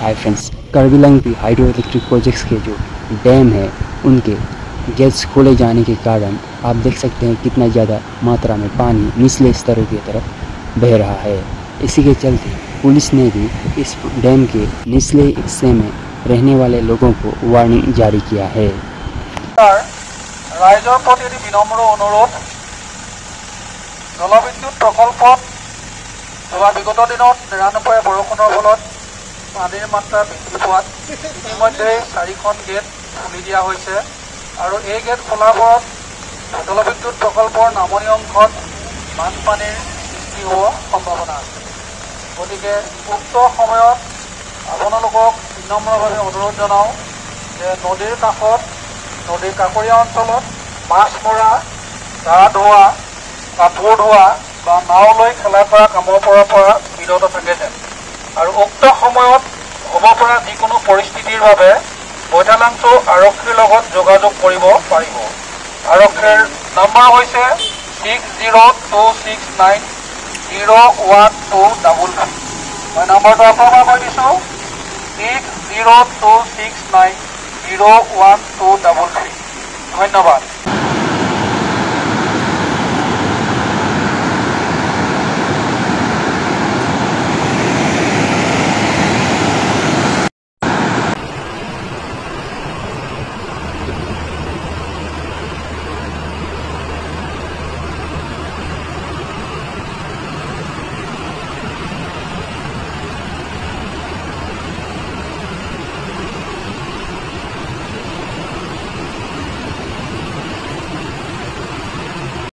हाय friends, Karbi आंग्की hydroelectric projects के जो डैम है उनके गेट्स खोले जाने के कारण आप देख सकते हैं कितना ज़्यादा मात्रा में पानी निचले स्तरों की तरफ बह रहा है। इसी के चलते पुलिस ने भी इस डैम के निचले हिस्से में रहने वाले लोगों को वार्निंग जारी किया है। राइजर प्रति विनम्र अनुरोध जलविद्युत प्रकल्पत যোৱা বিগত দিনত নিৰানব্বৈ বৰষুণৰ ফলত পানীৰ মাত্ৰা বৃদ্ধি পোৱাত ইতিমধ্যে 4খন গেট খুলি দিয়া হৈছে আৰু এই গেট খোলাৰ ফলত জলবিদ্যুৎ প্ৰকল্পৰ নামনি অংশত বানপানীৰ সৃষ্টি হোৱাৰ সম্ভাৱনা আছে। গতিকে উক্ত সময়ত আপোনালোকক বিনম্ৰভাৱে অনুৰোধ জনাওঁ যে নদীৰ কাষত নদীৰ কাষৰীয়া অঞ্চলত মাছ মৰা, গা ধোৱা, কাপোৰ ধোৱা বা নাও লৈ খেলা কৰা কামৰ পৰা বিৰত থাকে যেন আৰু উক্ত সময়ত হ'ব পৰা যিকোনো পৰিস্থিতিৰ বাবে বৈঠালাংচু আৰক্ষীৰ লগত যোগাযোগ কৰিব পাৰিব। আৰক্ষীৰ নম্বৰ হৈছে 6026901233। মই নম্বৰটো আপোনাক কৈ দিছোঁ 6026901233। ধন্যবাদ।